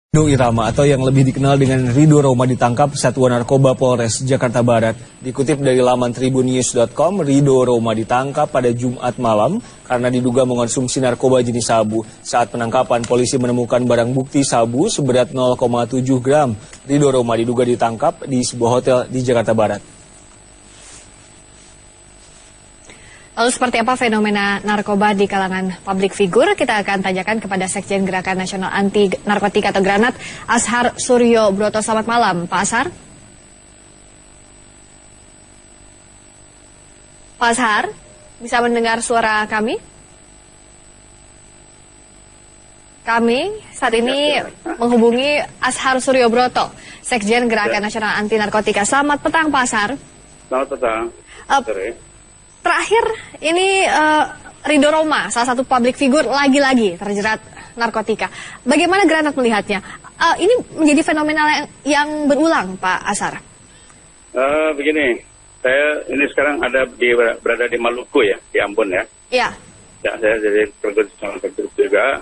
Rido Irama atau yang lebih dikenal dengan Ridho Roma ditangkap Satuan Narkoba Polres Jakarta Barat. Dikutip dari laman tribunnews.com, Ridho Roma ditangkap pada Jumat malam karena diduga mengonsumsi narkoba jenis sabu. Saat penangkapan, polisi menemukan barang bukti sabu seberat 0,7 gram. Ridho Roma diduga ditangkap di sebuah hotel di Jakarta Barat. Lalu seperti apa fenomena narkoba di kalangan publik figur? Kita akan tanyakan kepada Sekjen Gerakan Nasional Anti Narkotika atau Granat, Ashar Suryo Broto. Selamat malam, Pak Ashar. Pak Ashar, bisa mendengar suara kami? Kami saat ini menghubungi Ashar Suryo Broto, Sekjen Gerakan Nasional Anti Narkotika. Selamat petang, Pak Ashar. Selamat petang. Terakhir ini Ridho Roma, salah satu publik figur lagi-lagi terjerat narkotika. Bagaimana Granat melihatnya? Ini menjadi fenomena yang berulang, Pak Ashar. Begini, saya ini sekarang berada di Maluku ya, di Ambon ya. Iya. Ya, saya jadi produser juga.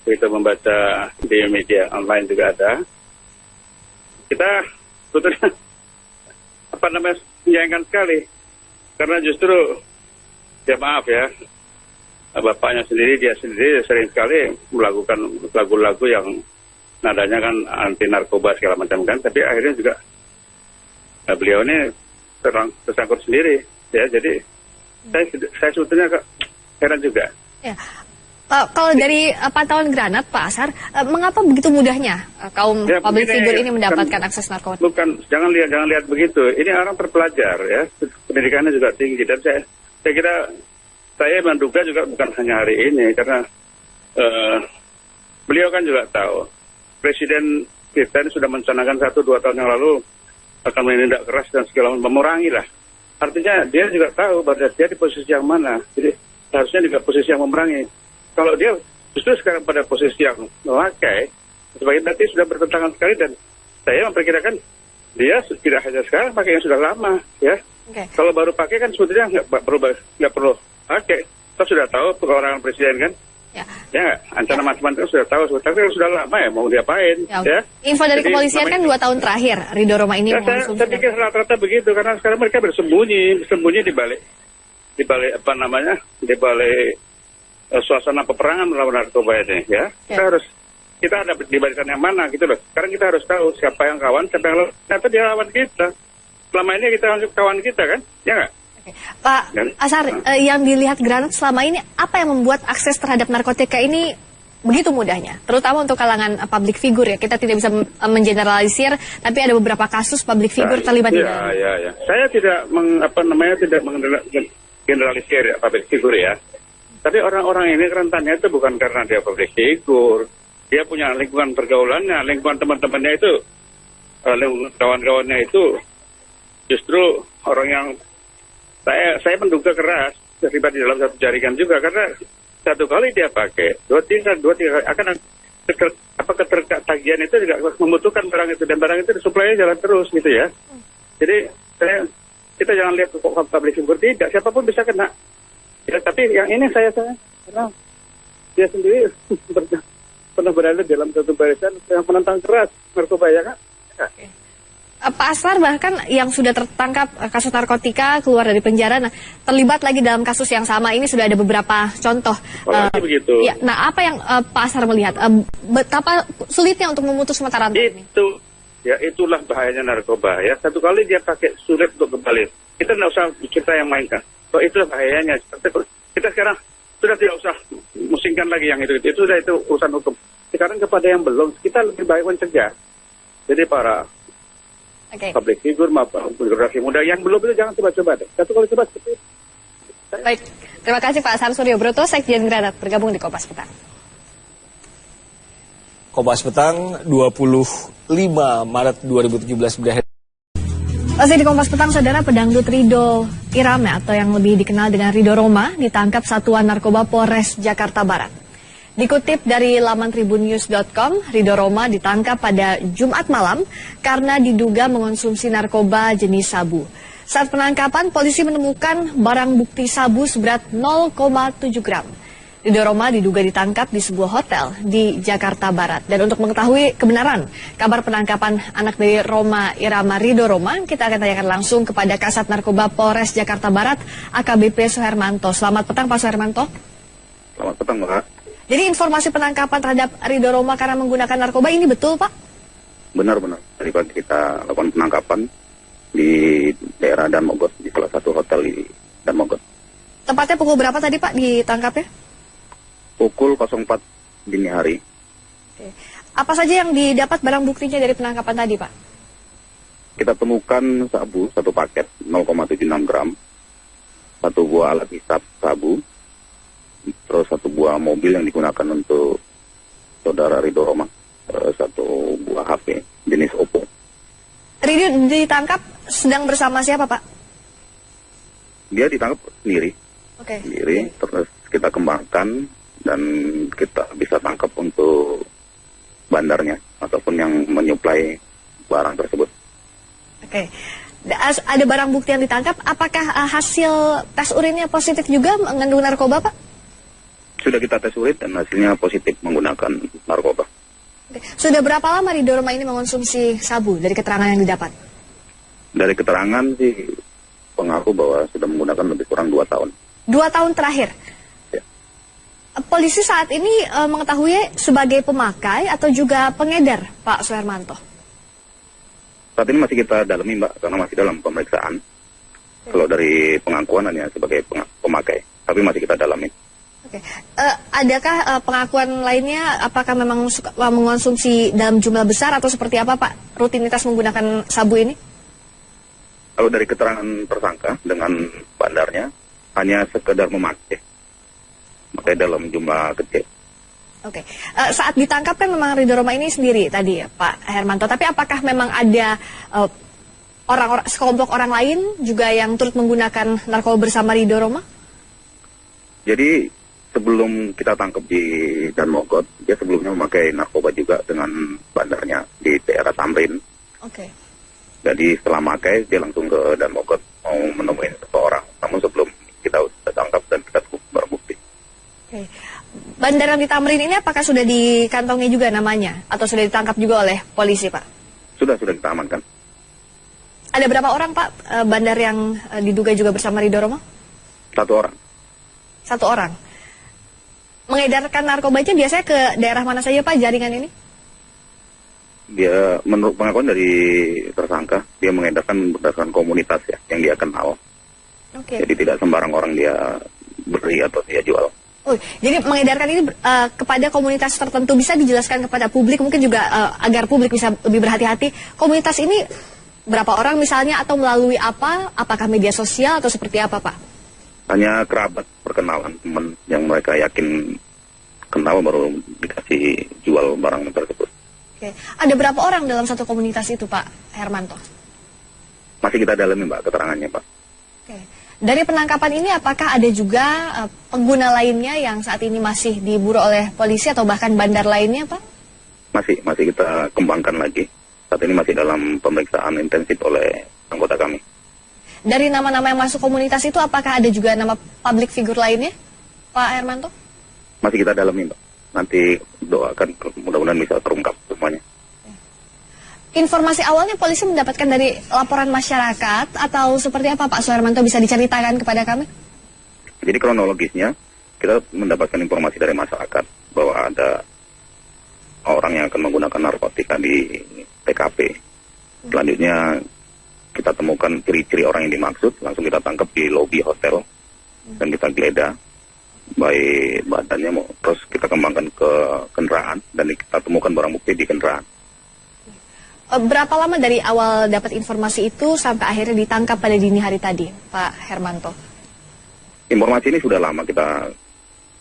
Kita membaca di media online juga ada. Kita sebetulnya menyayangkan sekali. Karena justru, ya maaf ya, bapaknya sendiri, dia sendiri sering sekali melakukan lagu-lagu yang nadanya kan anti narkoba segala macam kan, tapi akhirnya juga beliau ini tersangkut sendiri, ya. Jadi saya sebetulnya heran juga. Ya. Kalau dari pantauan Granat, Pak Ashar, mengapa begitu mudahnya kaum publik figur ini mendapatkan akses narkotika? Bukan, jangan lihat begitu. Ini orang terpelajar ya, pendidikannya juga tinggi. Dan saya menduga juga bukan hanya hari ini, karena beliau kan juga tahu Presiden kita ini sudah mencanangkan 1-2 tahun yang lalu akan menindak keras dan segala macam, memerangi lah. Artinya dia juga tahu bahwa dia di posisi yang mana. Jadi harusnya juga posisi yang memerangi. Kalau dia justru sekarang pada posisi yang memakai, sebagai nanti sudah bertentangan sekali, dan saya memperkirakan dia tidak hanya sekarang pakai yang sudah lama, ya. Okay. Kalau baru pakai kan sebetulnya nggak perlu pakai. Kita sudah tahu perorangan presiden kan, ya ancaman macam-macam sudah tahu. Tapi kalau sudah lama ya mau diapain, ya. Info dari kepolisian kan 2 tahun terakhir Ridho Roma ini mengonsumsi. Saya pikir rata-rata begitu, karena sekarang mereka bersembunyi di balik di balik suasana peperangan melawan narkoba ini, ya. Kita ada di barisan yang mana gitu loh. Sekarang kita harus tahu siapa yang kawan, siapa yang ternyata dia lawan kita. Selama ini kita anggap kawan kita kan, ya nggak? Pak Ashar, yang dilihat Granat selama ini, apa yang membuat akses terhadap narkotika ini begitu mudahnya? Terutama untuk kalangan publik figur ya, kita tidak bisa mengeneralisir, tapi ada beberapa kasus publik figur terlibat di dalam. Ya. Saya tidak mengeneralisir ya, publik figur ya. Tapi orang-orang ini rentannya itu bukan karena dia public figur. Dia punya lingkungan pergaulannya, lingkungan teman-temannya itu, kawan-kawannya itu justru orang yang saya menduga keras terlibat di dalam satu jaringan juga, karena satu kali dia pakai, dua tiga akan ketertagihan itu juga membutuhkan barang itu, dan barang itu disuplainya jalan terus gitu ya. Jadi kita jangan lihat public figur, tidak, siapapun bisa kena. Ya, tapi yang ini saya karena dia sendiri pernah berada dalam satu barisan yang menentang keras narkoba, ya kan? Pak Ashar bahkan yang sudah tertangkap kasus narkotika keluar dari penjara, terlibat lagi dalam kasus yang sama ini sudah ada beberapa contoh. Begitu. Ya, nah, apa yang Pak Ashar melihat? Betapa sulitnya untuk memutus mata rantai ini? Itulah bahayanya narkoba ya. Satu kali dia pakai, sulit untuk kembali. Kita tidak usah kita yang mainkan. So, itulah bahayanya. Kita sekarang sudah tidak usah musingkan lagi yang itu urusan hukum. Sekarang kepada yang belum, kita lebih baik mencegah. Jadi para public figure maupun generasi muda yang belum itu jangan coba-coba deh. Satu kali coba seperti itu. Baik, terima kasih Pak Ashar Suryo Broto, Sekjen Granat, bergabung di Kompas Petang. Kompas Petang, 25 Maret 2017 berakhir. Masih di Kompas Petang, saudara, pedangdut Ridho Irama atau yang lebih dikenal dengan Ridho Roma ditangkap Satuan Narkoba Polres Jakarta Barat. Dikutip dari laman tribunnews.com, Ridho Roma ditangkap pada Jumat malam karena diduga mengonsumsi narkoba jenis sabu. Saat penangkapan, polisi menemukan barang bukti sabu seberat 0,7 gram. Ridho Roma diduga ditangkap di sebuah hotel di Jakarta Barat. Dan untuk mengetahui kebenaran kabar penangkapan anak dari Rhoma Irama Ridho Roma, kita akan tanyakan langsung kepada Kasat Narkoba Polres Jakarta Barat, AKBP Suhermanto. Selamat petang, Pak Suhermanto. Selamat petang, Mbak. Jadi informasi penangkapan terhadap Ridho Roma karena menggunakan narkoba ini betul, Pak? Benar-benar. Tadi pagi kita lakukan penangkapan di daerah Danmogot, di salah satu hotel di Danmogot. Tepatnya pukul berapa tadi, Pak, ditangkapnya? Pukul 04 dini hari. Oke. Apa saja yang didapat barang buktinya dari penangkapan tadi, Pak? Kita temukan sabu, satu paket 0,76 gram, satu buah alat hisap sabu, terus satu buah mobil yang digunakan untuk saudara Ridho Roma, satu buah HP jenis Oppo. Ridho ditangkap sedang bersama siapa, Pak? Dia ditangkap sendiri, Oke. terus kita kembangkan dan kita bisa tangkap untuk bandarnya ataupun yang menyuplai barang tersebut. Oke. Ada barang bukti yang ditangkap, apakah hasil tes urinnya positif juga mengandung narkoba, Pak? Sudah kita tes urin dan hasilnya positif menggunakan narkoba. Oke. Sudah berapa lama Ridho Roma ini mengonsumsi sabu dari keterangan yang didapat? Dari keterangan sih pengaku bahwa sudah menggunakan lebih kurang 2 tahun. 2 tahun terakhir? Ya. Polisi saat ini mengetahui sebagai pemakai atau juga pengedar, Pak Suhermanto? Saat ini masih kita dalami, Mbak, karena masih dalam pemeriksaan. Kalau dari pengakuan hanya sebagai pemakai, tapi masih kita dalami. Oke. Adakah pengakuan lainnya, apakah memang mengonsumsi dalam jumlah besar atau seperti apa, Pak, rutinitas menggunakan sabu ini? Kalau dari keterangan tersangka dengan bandarnya, hanya sekedar memakai dalam jumlah kecil. Oke. Saat ditangkap kan memang Ridho Roma ini sendiri tadi ya, Pak Hermanto. Tapi apakah memang ada orang-orang, sekelompok orang lain juga yang turut menggunakan narkoba bersama Ridho Roma? Jadi sebelum kita tangkap di Danmogot, dia sebelumnya memakai narkoba juga dengan bandarnya di daerah Tamrin. Oke. Jadi setelah memakai, dia langsung ke Danmogot mau menemui seseorang. Namun sebelum kita sudah tangkap dan kita cukup barang bukti. Oke. Bandar yang di Tamrin ini apakah sudah dikantongi juga namanya? Atau sudah ditangkap juga oleh polisi, Pak? Sudah kita amankan. Ada berapa orang, Pak, bandar yang diduga juga bersama Ridho Roma? 1 orang. 1 orang. Mengedarkan narkobanya biasanya ke daerah mana saja, Pak, jaringan ini? Dia menurut pengakuan dari tersangka, dia mengedarkan berdasarkan komunitas ya yang dia kenal. Oke. Jadi tidak sembarang orang dia beri atau dia jual. Oh, jadi mengedarkan ini kepada komunitas tertentu, bisa dijelaskan kepada publik mungkin juga agar publik bisa lebih berhati-hati. Komunitas ini berapa orang misalnya atau melalui apa? Apakah media sosial atau seperti apa, Pak? Hanya kerabat, perkenalan, teman yang mereka yakin kenal baru dikasih jual barang tersebut. Oke. Ada berapa orang dalam satu komunitas itu, Pak Hermanto? Masih kita dalami, Mbak, keterangannya, Pak. Oke. Dari penangkapan ini apakah ada juga pengguna lainnya yang saat ini masih diburu oleh polisi atau bahkan bandar lainnya, Pak? Masih kita kembangkan lagi. Saat ini masih dalam pemeriksaan intensif oleh anggota kami. Dari nama-nama yang masuk komunitas itu apakah ada juga nama public figure lainnya, Pak Hermanto? Masih kita dalami, Mbak. Nanti doakan mudah-mudahan bisa terungkap semuanya. Informasi awalnya polisi mendapatkan dari laporan masyarakat atau seperti apa, Pak Suhermanto, bisa diceritakan kepada kami? Jadi kronologisnya kita mendapatkan informasi dari masyarakat bahwa ada orang yang akan menggunakan narkotika di TKP. Selanjutnya kita temukan ciri-ciri orang yang dimaksud, langsung kita tangkap di lobi hotel dan kita geledah baik badannya, terus kita kembangkan ke kendaraan dan kita temukan barang bukti di kendaraan. Berapa lama dari awal dapat informasi itu sampai akhirnya ditangkap pada dini hari tadi, Pak Hermanto? Informasi ini sudah lama kita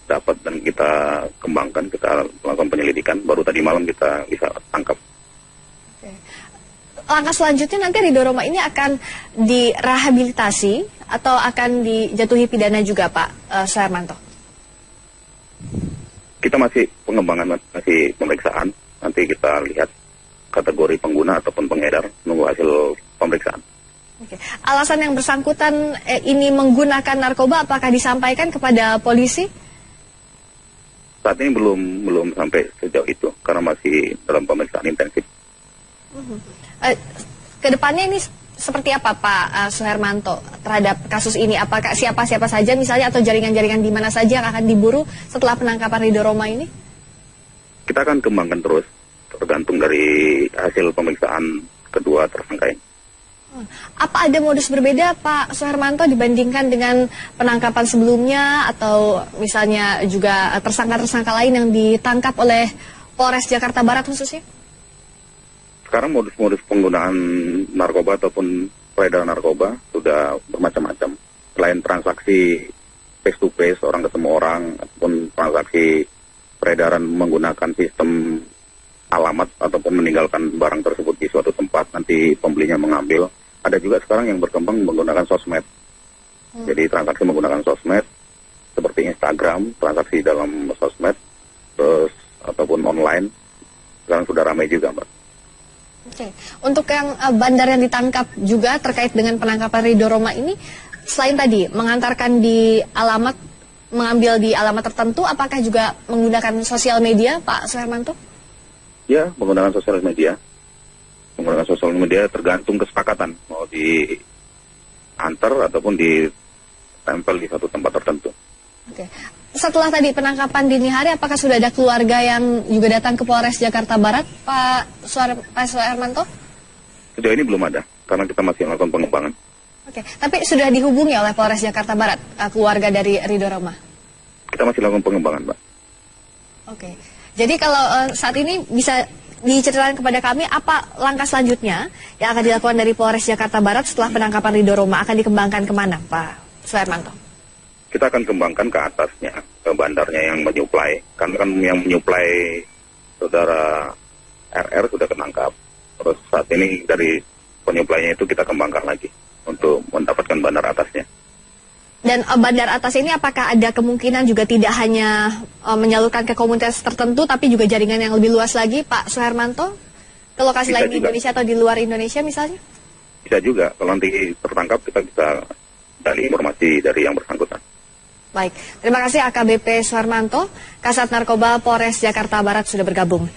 dapat dan kita kembangkan, kita melakukan penyelidikan. Baru tadi malam kita bisa tangkap. Oke. Langkah selanjutnya nanti Ridho Roma ini akan direhabilitasi atau akan dijatuhi pidana juga, Pak Suhermanto? Kita masih pengembangan, masih pemeriksaan. Nanti kita lihat kategori pengguna ataupun pengedar, menunggu hasil pemeriksaan. Oke. Alasan yang bersangkutan ini menggunakan narkoba apakah disampaikan kepada polisi? Saat ini belum sampai sejauh itu karena masih dalam pemeriksaan intensif. Kedepannya ini seperti apa Pak Suhermanto terhadap kasus ini? Apakah siapa-siapa saja misalnya atau jaringan-jaringan di mana saja yang akan diburu setelah penangkapan Ridho Roma ini? Kita akan kembangkan terus, tergantung dari hasil pemeriksaan kedua tersangka ini. Apa ada modus berbeda Pak Suhermanto dibandingkan dengan penangkapan sebelumnya atau misalnya juga tersangka-tersangka lain yang ditangkap oleh Polres Jakarta Barat khususnya? Sekarang modus-modus penggunaan narkoba ataupun peredaran narkoba sudah bermacam-macam. Selain transaksi face to face, orang ketemu orang, ataupun transaksi peredaran menggunakan sistem alamat ataupun meninggalkan barang tersebut di suatu tempat, nanti pembelinya mengambil. Ada juga sekarang yang berkembang menggunakan sosmed. Jadi transaksi menggunakan sosmed seperti Instagram, transaksi dalam sosmed, terus ataupun online. Sekarang sudah ramai juga, Mbak. Oke. Untuk yang bandar yang ditangkap juga terkait dengan penangkapan Ridho Roma ini, selain tadi mengantarkan di alamat, mengambil di alamat tertentu, apakah juga menggunakan sosial media, Pak Suhermanto? Ya, menggunakan sosial media. Menggunakan sosial media tergantung kesepakatan, mau diantar ataupun ditempel di satu tempat tertentu. Oke. Setelah tadi penangkapan dini hari, apakah sudah ada keluarga yang juga datang ke Polres Jakarta Barat, Pak Suhermanto? Sejauh ini belum ada, karena kita masih melakukan pengembangan. Oke, tapi sudah dihubungi oleh Polres Jakarta Barat, keluarga dari Ridho Roma? Kita masih melakukan pengembangan, Mbak. Oke, jadi kalau saat ini bisa diceritakan kepada kami apa langkah selanjutnya yang akan dilakukan dari Polres Jakarta Barat setelah penangkapan Ridho Roma, akan dikembangkan kemana, Pak Suhermanto? Kita akan kembangkan ke atasnya, ke bandarnya yang menyuplai. Karena kan yang menyuplai saudara RR sudah ketangkap. Terus saat ini dari penyuplainya itu kita kembangkan lagi untuk mendapatkan bandar atasnya. Dan bandar atas ini apakah ada kemungkinan juga tidak hanya menyalurkan ke komunitas tertentu, tapi juga jaringan yang lebih luas lagi, Pak Suhermanto? Ke lokasi lain di Indonesia atau di luar Indonesia misalnya? Bisa juga, kalau nanti tertangkap kita bisa dari informasi dari yang bersangkutan. Baik, terima kasih AKBP Suhermanto, Kasat Narkoba Polres Jakarta Barat sudah bergabung.